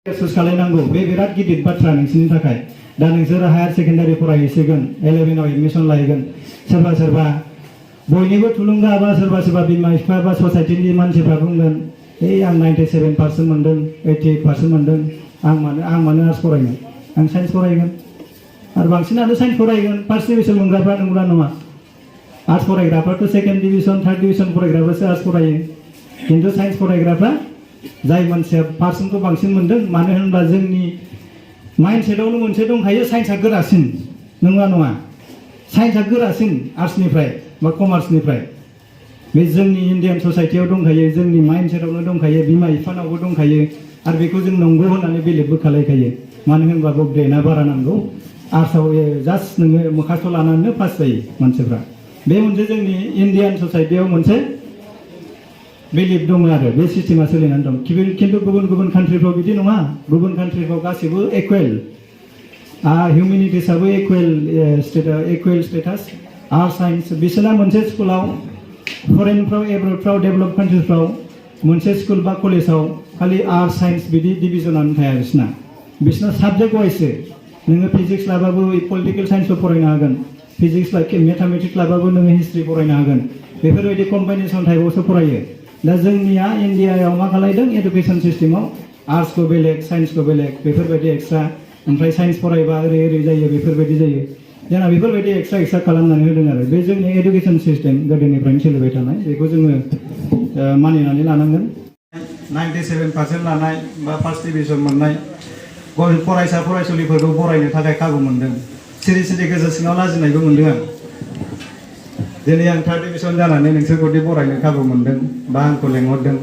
exercise खालायनांगौ बे बिराद गिदिर बाथ्रा नोंसिनि थाखाय दा नोंसोर हायार सेकेन्डारि फरायहैसिगोन 11 आव एडमिशन लाहैगोन सोरबा सोरबा बयनिबो थुलुंगा बा सोरबा सोरबा बिमा बिफा बा ससाइटिनि मानसिफ्रा बुंगोन ए आं 97% मोनदों 88% मोनदों आं मानो आर्ट्स फरायनो आं साइन्स फरायगोन आरो बांसिनानो साइन्स फरायगोन फार्स्ट डिभिजन मोनग्राफ्रा नंगौना नङा आर्ट्स फरायग्राफ्राथ' सेकेन्ड डिभिजन थार्ड डिभिजन फरायग्राफ्रासो आर्ट्स फरायो खिन्थु साइन्स फरायग्राफ्रा जाय मानसिया पार्सेन्टखौ बांसिन मोनदों मानो होनब्ला जोंनि माइन्डसेटआवनो मोनसे दंखायो साइन्सआ गोरासिन नङा नङा साइन्सआ गोरासिन आर्ट्सनिफ्राय बा कमार्सनिफ्राय बे जोंनि इन्डियान ससाइटियाव दंखायो जोंनि माइन्डसेटआवनो दंखायो बिमा बिफानावबो दंखायो आरो बेखौ जों नंगौ होननानै बिलिभबो खालायखायो मानो होनबा ब्रेना बारा नांगौ आर्ट्सआव जास्ट नोङो मोखास्थ' लानानैनो पास जायो मानसिफ्रा बे मोनसे जोंनि इन्डियान ससाइटियाव मोनसे बिलिभ दङ आरो बे सिस्टेमा सोलिनानै दं खिन्थु गुबुन गुबुन कान्ट्रिफ्राव बिदि नङा गुबुन कान्ट्रिफ्राव गासैबो इकुवेल हिउमेनिटिसआबो इकुवेल स्टेटास आर्ट्स साइन्स बिसोरना मोनसे स्कुलाव फरेनफ्राव एब्रडफ्राव डेभेलप कान्ट्रिफ्राव मोनसे स्कुल बा कलेजाव खालि आर्ट्स साइन्स बिदि डिभिजनानो थाया बिसोरना साबजेक्ट वाइसो नोङो फिजिक्स लाबाबो पलिटिकेल साइन्सबो फरायनो हागोन फिजिक्स मेथामेटिक्स लाबाबो नोङो हिस्ट्रि फरायनो हागोन बेफोरबायदि कम्बाइनेसन टाइपआवसो फरायो दा जोंनिया इन्डियायाव मा खालायदों एडुकेसन सिस्टेमाव आर्ट्सखौ बेलेग साइन्सखौ बेलेग बेफोरबायदि एक्सट्रा ओमफ्राय साइन्स फरायबा ओरै जायो बेफोरबायदि जायो जोंना बेफोरबायदि एक्सट्रा खालामनानै होदों आरो बे जोंनि एडुकेसन सिस्टेम गोदोनिफ्रायनो सोलिबाय थानाय बेखौ जोङो मानिनानै लानांगोन 97% लानाय बा फार्स्ट डिभिजन मोननाय फरायसा फरायसुलिफोरखौ बरायनो थाखाय खाबु मोनदों सिरि सिरि गोसो सिङाव लाजिनायबो मोनदों आं दिनै आं थार्ड डिभिजन जानानै नोंसोरखौदि बरायनो खाबु मोनदों बा आंखौ लेंहरदों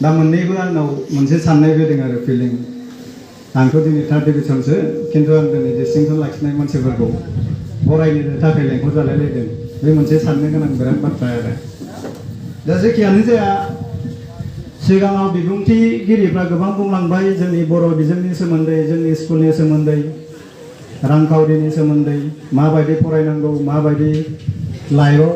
दा मोननैबो आंनाव मोनसे साननाय फैदों आरो फिलिं आंथ' दिनै थार्ड डिभिजनसो खिन्थु आं दिनै डिस्टिंसन लाखिनाय मानसिफोरखौ बरायनो थाखाय लेंहरजालायलायदों बे मोनसे साननो गोनां बिराद बाथ्रा आरो दा जेखियानो जाया सिगाङाव बिबुंथिगिरिफ्रा गोबां बुंलांबाय जोंनि बर' बिजोंनि सोमोन्दै जोंनि स्कुलनि सोमोन्दै रांखावरिनि सोमोन्दै माबायदि फरायनांगौ माबायदि लाइफआव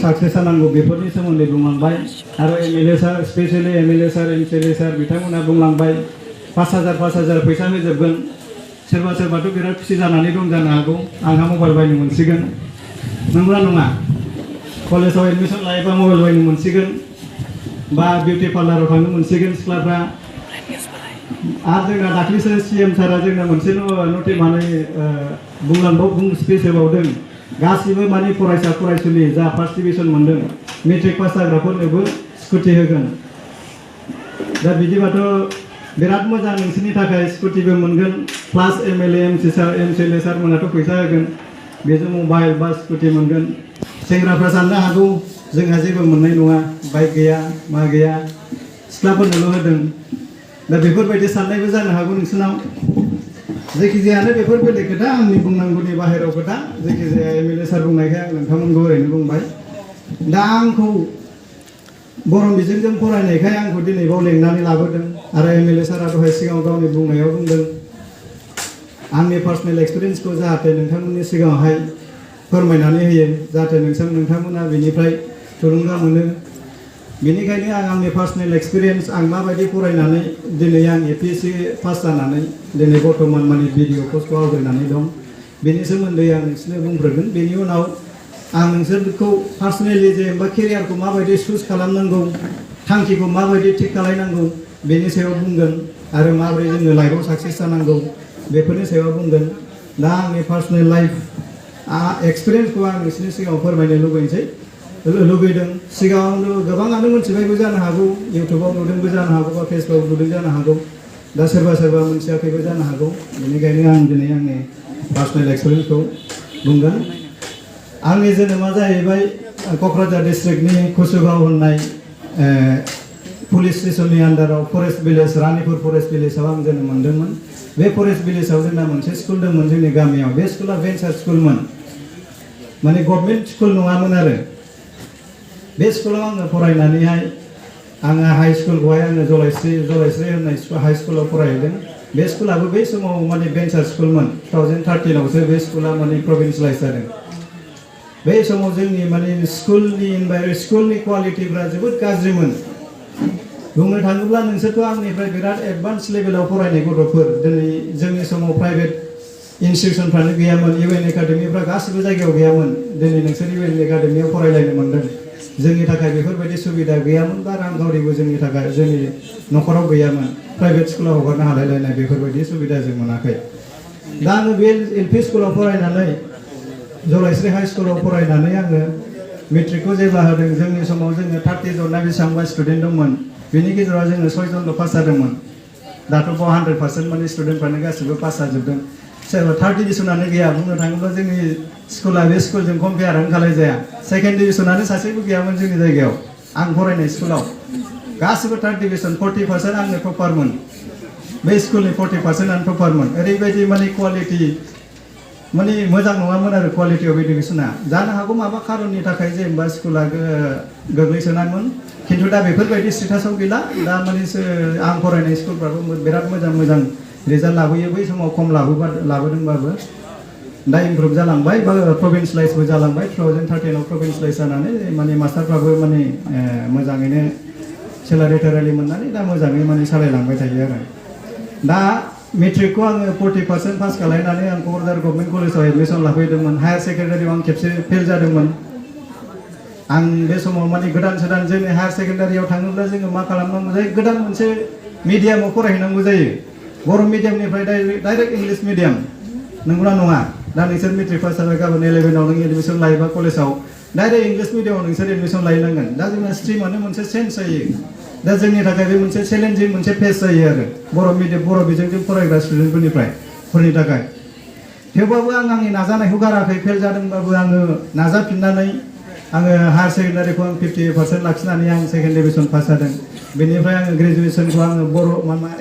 साक्सेस जानांगौ बेफोरनि सोमोन्दै बुंलांबाय आरो एमएलए सार स्पेसियेलि एमएलए सार एमसिएलए सार बिथांमोना बुंलांबाय 5,000 फैसा होजोबगोन सोरबाथ' बिराद खुसि जानानै दं जानो हागौ आंहा मबाइल बायनो मोनसिगोन नंगौना नङा कलेजाव एडमिसन लायोबा मबाइल बायनो मोनसिगोन बा बिउटि पार्लाराव थांनो मोनसिगोन सिख्लाफ्रा आरो जोंना दाख्लैसो CM सारा जोंना मोनसे स्पिच होबावदों गासिबो माने फरायसा फरायसुलि जा फार्स्ट डिभिजन मोनदों मेट्रिक पास जाग्राफोरनोबो स्कुटि होगोन दा बिदिबाथ' बिराद मोजां नोंसोरनि थाखाय स्कुटिबो मोनगोन प्लास एमएलए एमसिएलए सारमोनाथ' फैसा होगोन बेजों मबाइल बा स्कुटि मोनगोन सेंग्राफ्रा साननो हागौ जोंहा जेबो मोननाय नङा बाइक गैया मा गैया सिख्लाफोरनोल' होदों दा बेफोरबायदि साननायबो जानो हागौ नोंसोरनाव जायखिजायानो बेफोर बेलेग खोथा आंनि बुंनांगौनि बाहेरायाव खोथा जायखिजाया एमएलए सार बुंनायखाय आं नोंथांमोनखौ ओरैनो बुंबाय दा आंखौ बर' बिजोंजों फरायनायखाय आंखौ दिनै बाव लेंनानै लाबोदों आरो एमएलए सारा दहाय सिगाङाव गावनि बुंनायाव बुंदों आंनि पार्सनेल एक्सपिरियेन्सखौ जाहाथे नोंथांमोननि सिगाङावहाय फोरमायनानै होयो जाहाथे नोंथांमोना बेनिफ्राय थुलुंगा मोनो बेनिखायनो आं आंनि पार्सनेल एक्सपिरियेन्स आं माबायदि फरायनानै दिनै आं APSC पास जानानै दिनै बर्थमान माने भिडिअ पस्टखौ आवग्रिनानै दं बेनि सोमोन्दै आं नोंसोरनो बुंग्रोगोन बेनि उनाव आं नोंसोरखौ पार्सनेलि जेनेबा केरियारखौ माबायदि चुज खालामनांगौ थांखिखौ माबायदि थिक खालामनांगौ बेनि सायाव बुंगोन आरो माबोरै जोङो लाइफआव साक्सेस जानांगौ बेफोरनि सायाव बुंगोन दा आंनि पार्सनेल लाइफ एक्सपिरियेन्सखौ आं नोंसोरनि सिगाङाव फोरमायनो लुगैदों सिगाङावनो गोबाङानो मोनथिबायबो जानो हागौ इउटुबाव नुदोंबो जानो हागौ बा फेसबुकआव नुदों जानो हागौ दा सोरबा मोनथियाखैबो जानो हागौ बेनिखायनो आं दिनै आंनि पार्सनेल एक्सपिरियेन्सखौ बुंगोन आंनि जोनोमा जाहैबाय क'क्राझार डिस्ट्रिक्टनि कुसुगाव होननाय पुलिस स्टेशननि आन्डाराव फरेस्ट भिलेज रानिपुर फरेस्ट भिलेजाव आं जोनोम मोन्दोंमोन बे फरेस्ट भिलेजाव जोंना मोनसे स्कुल दंमोन जोंनि गामियाव बे स्कुला भेन्सार स्कुलमोन माने गभर्नमेन्ट स्कुल नङामोन आरो बे स्कुलाव आङो फरायनानैहाय आङो हाई स्कुलखौहाय आङो जलायस्रि होननाय हाई स्कुलाव फरायहैदों बे स्कुलाबो बै समाव माने भेन्सार स्कुलमोन 2013आवसो बे स्कुला माने प्रभिन्सियेलाइज जादों बै समाव जोंनि माने स्कुलनि क्वालिटिफ्रा जोबोद गाज्रिमोन बुंनो थाङोब्ला नोंसोरथ' आंनिफ्राय बिराद एडभान्स लेभेलाव फरायनाय गथ'फोर दिनै जोंनि समाव प्राइभेट इनस्टिटिउसनफ्रानो गैयामोन इउएन एकाडेमिफ्रा गासिबो जायगायाव गैयामोन दिनै नोंसोर इउएन एकाडेमियाव फरायलायनो मोनदों जोंनि थाखाय बेफोरबायदि सुबिदा गैयामोन बा रांखावरिबो जोंनि थाखाय जोंनि न'खराव गैयामोन प्राइभेट स्कुलाव हगारनो हालायलायनाय बेफोरबायदि सुबिदा जों मोनाखै दा आङो बे एलपि स्कुलाव फरायनानै जलायस्रि हाई स्कुलाव फरायनानै आङो मेट्रिकखौ जेब्ला होदों जोंनि समाव जोङो 30 जन ना बेसेबांबा स्टुडेन्ट दंमोन बेनि गेजेराव जोङो 6 जनल' पास जादोंमोन दाथ' 100% माने स्टुडेन्टफ्रानो गासिबो पास जाजोबदों सोरबा 3rd डिभिजनानो गैया बुंनो थाङोब्ला जोंनि स्कुला बे स्कुलजों कम्पेयारानो खालायजाया 2nd डिभिजनानो सासेबो गैयामोन जोंनि जायगायाव आं फरायनाय स्कुलाव गासिबो 3rd डिभिजन 40% आंनो टपारमोन बे स्कुलनि 40% आं टपारमोन ओरैबायदि माने क्वालिटि माने मोजां नङामोन आरो क्वालिटि अफ एडुकेसना जानो हागौ माबा खारननि थाखाय जेनेबा स्कुला गोग्लैसोनायमोन खिन्थु दा बेफोरबायदि स्टेटासआव गैला दा माने आं फरायनाय स्कुलफ्राबो बिराद मोजां रिजाल्ट लाबोयो बै समाव खम लाबोदोंबाबो दा इमप्रुभ जालांबाय बा प्रभिन्सियलाइजबो जालांबाय 2013आव प्रभिन्सियलाइज जानानै माने मास्टारफ्राबो माने मोजाङैनो सेलारि टेलारि मोननानै दा मोजाङै माने सालायलांबाय थायो आरो दा मेट्रिकखौ आङो 40% पास खालायनानै आं क'क्राझार गभर्नमेन्ट कलेजाव एडमिसन लाफैदोंमोन हायार सेकेन्डारियाव आं खेबसे फेल जादोंमोन आं बे समाव माने गोदान जोंनि हायार सेकेन्डारियाव थाङोब्ला जोङो मा खालामनांगौ जायो गोदान मोनसे मिडियामाव फरायहैनांगौ जायो बर' मिडियामनिफ्राय डाइरेक्ट इंलिश मिडियाम नंगौना नङा दा नोंसोर मेट्रिक पास जाबाय गाबोन 11आव नों एडमिसन लायोबा कलेजाव डाइरेक्ट इंलिश मिडियामाव नोंसोर एडमिसन लायनांगोन दा जोंना स्ट्रिमानो मोनसे चेन्ज जायो दा जोंनि थाखाय बे मोनसे चेलेन्जिं मोनसे फेस जायो आरो बर' बिजोंजों फरायग्रा स्टुडेन्टफोरनि थाखाय थेवबाबो आं आंनि नाजानायखौ गाराखै फेल जादोंबाबो आङो नाजाफिननानै आङो हायार सेकेन्डारिखौ आं 50% लाखिनानै आं 2nd डिभिजन पास जादों बेनिफ्राय आङो ग्रेजुवेसनखौ आङो बर'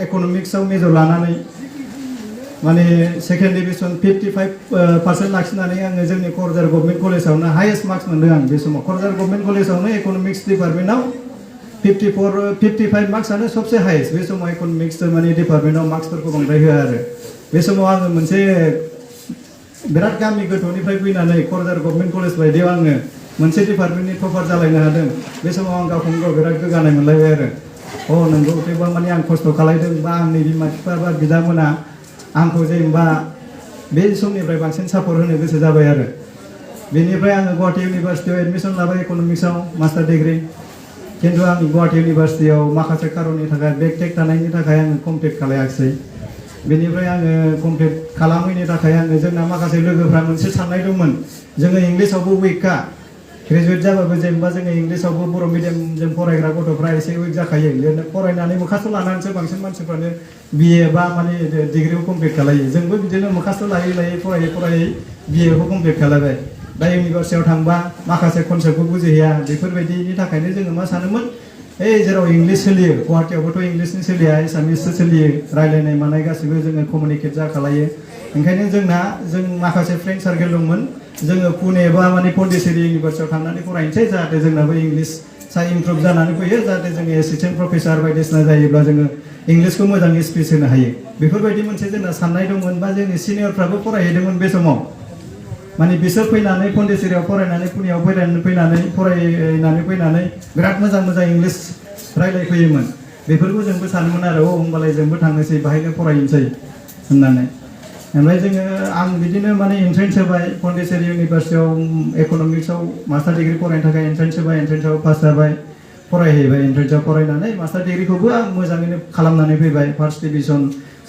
इक'नमिक्सआव मेजर लानानै माने 2nd डिभिजन 55% लाखिनानै आङो जोंनि क'क्राझार गभर्नमेन्ट कलेजावनो हाइएस्ट मार्क्स मोनदों आं बे समाव क'क्राझार गभर्नमेन्ट कलेजावनो इक'नमिक्स डिपार्टमेन्टआव 55 मार्क्सआनो सबसे हाइएस्ट बे समाव इक'नमिक्स माने डिपार्टमेन्टआव मार्क्सफोरखौ बांद्राय होआ आरो बे समाव आङो मोनसे बिराद गामि गोथौनिफ्राय फैनानै क'क्राझार गभर्नमेन्ट कलेज बायदियाव आङो मोनसे डिपार्टमेन्टनि टपार जालायनो हादों बे समाव आं गावखौनो गाव बिराद गोग्गानाय मोनलायबाय आरो नंगौ थेवबा माने आं खस्थ' खालायदों बा आंनि बिमा बिफा बा बिदामोना आंखौ जेनेबा बे समनिफ्राय बांसिन सापर्ट होनो गोसो जाबाय आरो बेनिफ्राय आङो गुवाहाटि इउनिभार्सिटियाव एडमिसन लाबाय इक'नमिक्सआव मास्टार डिग्री खिन्थु आं गुवाहाटि इउनिभार्सिटियाव माखासे खारननि थाखाय बेक टेक थानायनि थाखाय आङो कमप्लिट खालायाखिसै बेनिफ्राय आङो कमप्लिट खालामैनि थाखाय आङो जोंना माखासे लोगोफ्रा मोनसे साननाय दंमोन जोङो इंलिसावबो उइकखा ग्रेजुवेट जाबाबो जेनेबा जोङो इंलिसावबो बर' मिडियामजों फरायग्रा गथ'फ्रा एसे उइक जाखायो लिरनो फरायनानै मोखास्त' लानानैसो बांसिन मानसिफ्रानो बिए बा माने डिग्रिखौ कमप्लिट खालायो जोंबो बिदिनो मोखास्त' लायै फरायै बिएखौ कमप्लिट खालायबाय दा इउनिभार्सिटियाव थांबा माखासे कनसेप्टखौ बुजिहैया बेफोरबायदिनि थाखायनो जोङो मा सानोमोन जेराव इंलिस सोलियो गुवाहाटियावबोथ' इंलिसनि सोलिया एसामिससो सोलियो रायलायनाय मानाय गासिबो जोङो कमिउनिकेट जाखालायो ओंखायनो जों माखासे फ्रेन्ड सार्केल दंमोन जोङो पुने बा माने पन्डिचेरि इउनिभार्सिटियाव थांनानै फरायनोसै जाहाथे जोंनाबो इंलिसआ इमप्रुभ जानानै फैयो जाहाथे जोङो एसिस्टेन्ट प्रफेसार बायदिसिना जायोब्ला जोङो इंलिसखौ मोजाङै स्पिच होनो हायो बेफोरबायदि मोनसे जोंना साननाय दंमोन बा जोंनि सिनियरफ्राबो फरायहैदोंमोन बे समाव माने बिसोर फैनानै पन्डिचेरियाव फरायनानै पुनेयाव फरायनानै फैनानै बिराद मोजां इंलिस रायलायफैयोमोन बेफोरखौ जोंबो सानोमोन आरो होमबालाय जोंबो थांनोसै बाहायनो फरायनोसै होननानै ओमफ्राय जोङो आं बिदिनो माने एन्ट्रेन्स होबाय पन्डिचेरि इउनिभार्सिटियाव इक'नमिक्सआव मास्टार डिग्री फरायनो थाखाय एन्ट्रेन्स होबाय एन्ट्रेन्सआव पास जाबाय फरायहैबाय एन्ट्रेन्सआव फरायनानै मास्टार डिग्रीखौबो आं मोजाङैनो खालामनानै फैबाय फार्स्ट डिभिजन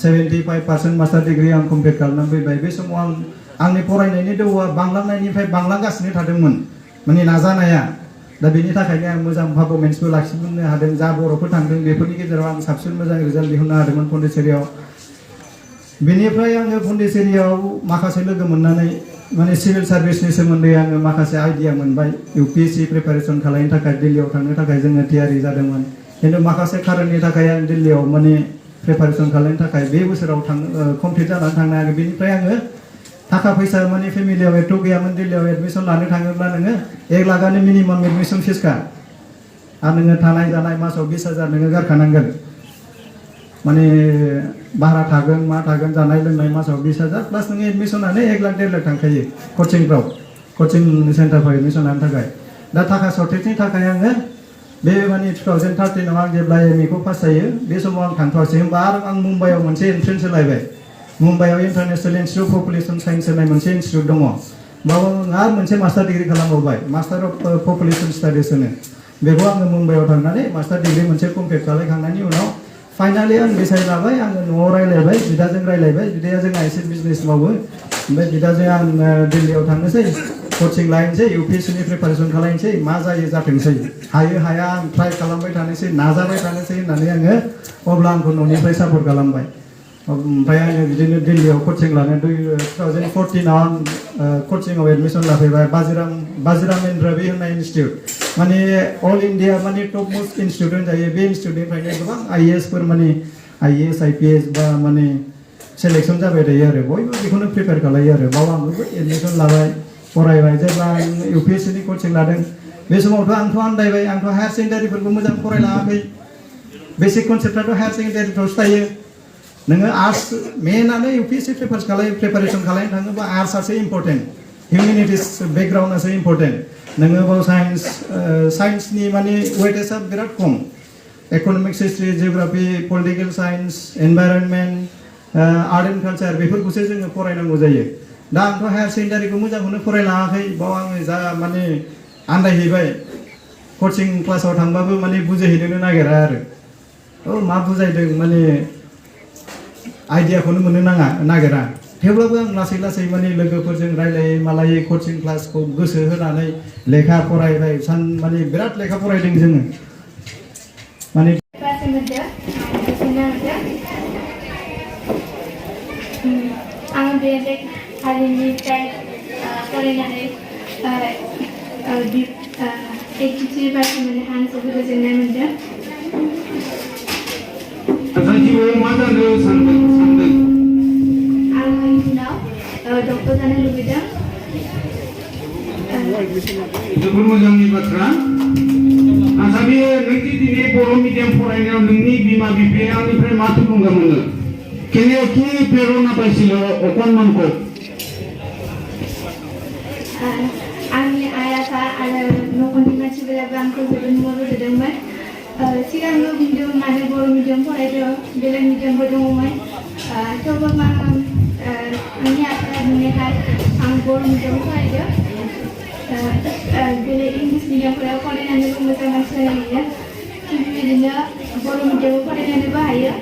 75% मास्टार डिग्री आं कमप्लिट खालामनानै फैबाय बे समाव आंनि फरायनायनि दोहौआ बांलांनायनिफ्राय बांलांगासिनो थादोंमोन माने नाजानाया दा बेनि थाखायनो आं मोजां पारफरमेन्सबो लाखिनो हादों जा बर'फोर थांदों बेफोरनि गेजेराव आं साबसिन मोजां रिजाल्ट दिहुननो हादोंमोन पन्डिचेरियाव बेनिफ्राय आङो पन्डिचेरियाव माखासे लोगो मोननानै माने सिभिल सार्भिसनि सोमोन्दै आङो माखासे आइडिया मोनबाय इउपिएससि प्रिपारेसन खालामनो थाखाय दिल्लीयाव थांनो थाखाय जोङो थियारि जादोंमोन खिन्थु माखासे खारननि थाखाय आं दिल्लीयाव माने प्रिपारेसन खालामनो थाखाय बे बोसोराव कमप्लिट जानानै थांनो हायाखै बेनिफ्राय आङो थाखा फैसा माने फेमिलियाव एथ' गैयामोन दिल्लीयाव एडमिसन लानो थाङोब्ला नोङो 1 लाखआनो मिनिमाम एडमिसन फिसखा आरो नोङो थानाय जानाय मासाव 20,000 नोङो गारखानांगोन माने भारा थागोन मा थागोन जानाय लोंनाय मासाव 20,000 प्लास नोङो एडमिसनानो 1 लाख 1.5 लाख थांखायो कचिं सेन्टारफ्राव एडमिसन लानो थाखाय दा थाखा सर्टेजनि थाखाय आङो बे माने 2013 आव आं जेब्ला एमए खौ पास जायो बे समाव आं थांथ'वासै होमबा आरो आं मुम्बाइआव मोनसे एन्ट्रेन्स होलायबाय मुम्बाइआव international institute of population science होननाय मोनसे इन्स्टिटिउट दङ बाव आरो मोनसे मास्टार डिग्री खालामबावबाय मास्टार अफ पपुलेशन स्टाडिज होनो बेखौ आङो मुम्बाइआव थांनानै मास्टार डिग्री मोनसे कमप्लिट खालामखांनायनि उनाव फाइनालि आं डिसाइड लाबाय आङो न'आव रायलायबाय बिदाजों रायलायबाय बिदाया जोंहा एसे बिजनेस मावो ओमफ्राय बिदाजों आं दिल्लीयाव थांनोसै कोचिं लायनोसै इउपिएससिनि प्रिपारेसन खालामनोसै मा जायो जाथोंसै हायो हाया आं ट्राइ खालामबाय थानोसै नाजाबाय थानोसै होननानै आङो अब्ला आंखौ न'निफ्राय सापर्ट खालामबाय ओमफ्राय आङो बिदिनो दिल्लीयाव कोचिं लानो 2014 आव आं कोचिंआव एडमिसन लाफैबाय बाजिराम एन्ड रवि होननाय इन्स्टिटिउट माने अल इन्डिया माने टप मोस्ट इन्स्टिटिउट होनजायो बे इन्स्टिटिउटनिफ्रायनो गोबां आइएएसफोर माने आइएएस आइपिएस बा माने सेलेक्सन जाबाय थायो आरो बयबो बेखौनो प्रिपेयार खालायो आरो बाव आंबो एडमिसन लाबाय फरायबाय जेब्ला आं इउपिएससिनि कोचिं लादों बे समावथ' आंथ' आन्दायबाय आंथ' हायार सेकेन्डारिफोरखौ मोजां फरायलाङाखै बेसिक कनसेप्टआथ' हायार सेकेन्डारिफ्रावसो थायो नोङो आर्ट्स मेनानो इउपिएससि प्रिपारेसन खालामनो थाङोबा आर्ट्सआसो इम्परटेन्ट हिउमेनिटिस बेकग्राउन्डआसो इम्परटेन्ट नोङो बाव साइन्सनि माने वेटेजआ बिराद खम economics history geography political science environment art and culture बेफोरखौसो जोङो फरायनांगौ जायो दा आंथ' हायार सेकेन्डारिखौ मोजांखौनो फरायलाङाखै बाव आङो जा माने आन्दायहैबाय कोचिं क्लासाव थांबाबो माने बुजायहैनोनो नागिरा आरो मा बुजायदों माने आइडियाखौनो मोननो नागिरा थेवब्लाबो आं लासै लासै माने लोगोफोरजों रायलायै मालायै कोचिं क्लासखौ गोसो होनानै लेखा फरायबाय माने बिराद लेखा फरायदों जोङो माने आं बेलेग हारिनिफ्राय फरायनानै 83 पारसेन्ट मोननो आं जोबोद गोजोननाय मोनदों आङो इयुनाव डक्टर जानो लुबैदों जोबोद मोजांनि बाथ्रा आसामि नोंनि दिनै बर' मिडियाम फरायनायाव नोंनि बिमा बिफाया आंनिफ्राय मा थुलुंगा मोनो केनेयाव কি প্রেরণা পাইছিল অকনমানকো आंनि आइ आफा आरो न'खरनि मानसिफोराबो आंखौ जोबोद मदद होदोंमोन सिगांनो बुंदों मानो बर' मिडियाम फरायदों बेलेग मिडियामबो दङमोन थेवबो आंनि आफाया बुंनायखाय आं बर' मिडियाम फरायदों बेलेग इंलिस मिडियामफोराव फरायनानैबो मोजां मानसि जायो थिग बेबायदिनो बर' मिडियामाव फरायनानैबो हायो